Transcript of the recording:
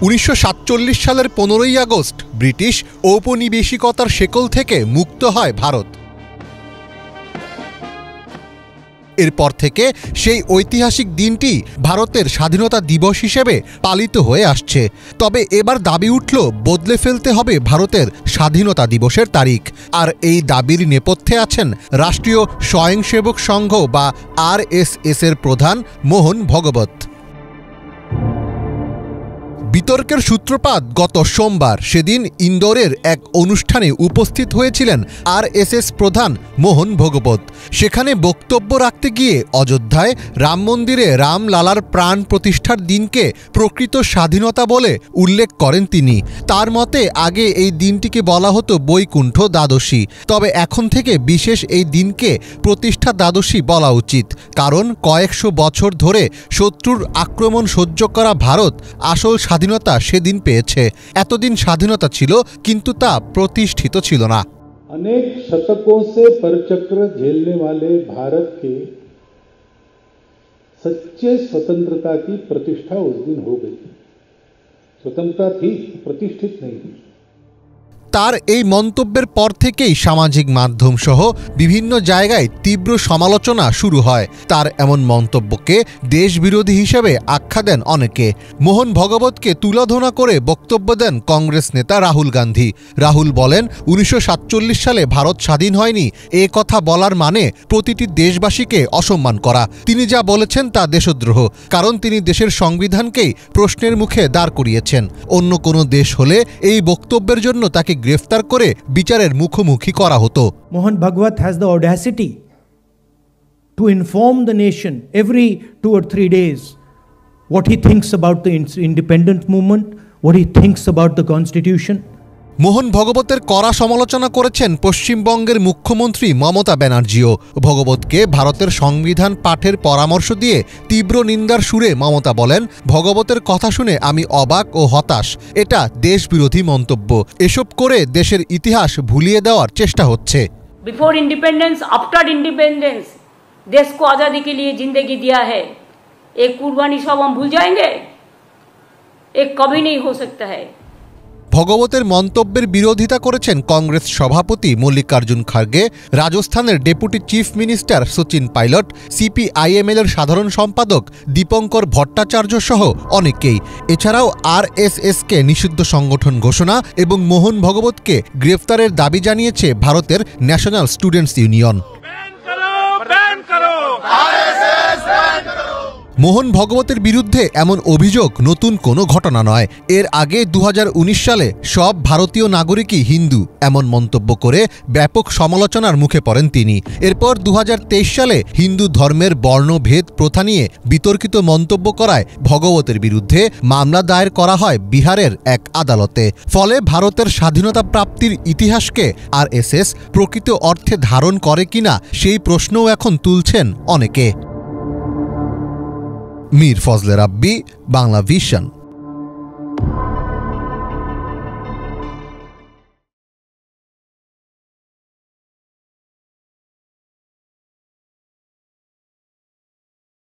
1947 সালের 15ই August British ঔপনিবেশিকতার শেকল থেকে মুক্ত হয় ভারত। এরপর থেকে সেই ঐতিহাসিক দিনটি ভারতের স্বাধীনতা দিবস হিসেবে পালিত হয়ে আসছে। তবে এবার দাবি উঠল বদলে ফেলতে হবে ভারতের স্বাধীনতা দিবসের তারিখ। আর এই দাবির নেপথ্যে আছেন রাষ্ট্রীয় স্বয়ংসেবক সংঘ বা RSS এর প্রধান মোহন ভগবত। বিতর্কের সূত্রপাত গত সোমবার। সেদিন ইন্দোরের এক অনুষ্ঠানে উপস্থিত হয়েছিলেন RSS প্রধান মোহন ভগবত। সেখানে বক্তব্য রাখতে গিয়ে অযোধ্যায় রাম মন্দিরে রামলালার প্রাণ প্রতিষ্ঠার দিনকে প্রকৃত স্বাধীনতা বলে উল্লেখ করেন তিনি। তার মতে আগে এই দিনটিকে বলা হতো বৈকুণ্ঠ দ্বাদশী, তবে এখন থেকে বিশেষ এই দিনকে প্রতিষ্ঠা দ্বাদশী বলা উচিত। কারণ কয়েকশো বছর ধরে শত্রুর আক্রমণ সহ্য করা ভারত আসল স্বাধীনতা সেদিন পেয়েছে। এতদিন স্বাধীনতা ছিল কিন্তু তা প্রতিষ্ঠিত ছিল না। अनेक शतकों से परचक्र झेलने वाले भारत के सच्चे स्वतंत्रता की प्रतिष्ठा उस दिन हो गई। स्वतंत्रता थी, प्रतिष्ठित नहीं थी। তার এই মন্তব্যের পর থেকেই সামাজিক মাধ্যম সহ বিভিন্ন জায়গায় তীব্র সমালোচনা শুরু হয়। তার এমন মন্তব্যকে দেশবিরোধী হিসেবে আখ্যা দেন অনেকে। মোহন ভগবতকে তুলাধনা করে বক্তব্য দেন কংগ্রেস নেতা রাহুল গান্ধী। রাহুল বলেন, 1947 সালে ভারত স্বাধীন হয়নি এ কথা বলার মানে প্রতিটি দেশবাসীকে অসম্মান করা। তিনি যা বলেছেন তা দেশদ্রোহ, কারণ তিনি দেশের সংবিধানকেই প্রশ্নের মুখে দাঁড় করিয়েছেন। অন্য কোনো দেশ হলে এই বক্তব্যের জন্য তাকে গ্রেফতার করে বিচারের মুখোমুখি করা হতো। Mohan Bhagwat has the audacity to inform the nation every 2 or 3 days what he thinks about the independent movement, what he thinks about the constitution. মোহন ভগবতের কড়া সমালোচনা করেছেন পশ্চিমবঙ্গের মুখ্যমন্ত্রী মমতা ব্যানার্জিও। ভগবতকে ভারতের সংবিধান পাঠের পরামর্শ দিয়ে তীব্র নিন্দার সুরে মমতা বলেন, ভগবতের কথা শুনে আমি অবাক ও হতাশ। এটা দেশবিরোধী মন্তব্য। এসব করে দেশের ইতিহাস ভুলিয়ে দেওয়ার চেষ্টা হচ্ছে। बिफोर इंडिपेंडेंस, आफ्टर इंडिपेंडेंस देश को आज़ादी के लिए जिंदगी दिया है। एक कुर्बानी सब हम भूल जाएंगे? एक कभी नहीं हो सकता है। ভগবতের মন্তব্যের বিরোধিতা করেছেন কংগ্রেস সভাপতি মল্লিকার্জুন খার্গে, রাজস্থানের deputy chief minister Sachin pilot, CPIML এর সাধারণ সম্পাদক দীপঙ্কর ভট্টাচার্য সহ অনেকেই। এছাড়াও RSSকে নিষিদ্ধ সংগঠন ঘোষণা এবং মোহন ভগবতকে গ্রেফতারের দাবি জানিয়েছে ভারতের ন্যাশনাল স্টুডেন্টস ইউনিয়ন। মোহন ভগবতের বিরুদ্ধে এমন অভিযোগ নতুন কোনো ঘটনা নয়। এর আগে 2019 সালে সব ভারতীয় নাগরিকই হিন্দু এমন মন্তব্য করে ব্যাপক সমালোচনার মুখে পড়েন তিনি। এরপর 2023 সালে হিন্দু ধর্মের বর্ণভেদ প্রথা নিয়ে বিতর্কিত মন্তব্য করায় ভগবতের বিরুদ্ধে মামলা দায়ের করা হয় বিহারের এক আদালতে। ফলে ভারতের স্বাধীনতা প্রাপ্তির ইতিহাসকে RSS প্রকৃত অর্থে ধারণ করে কিনা সেই প্রশ্নও এখন তুলছেন অনেকে। মীর ফজলে রাব্বি, বাংলা ভিশন।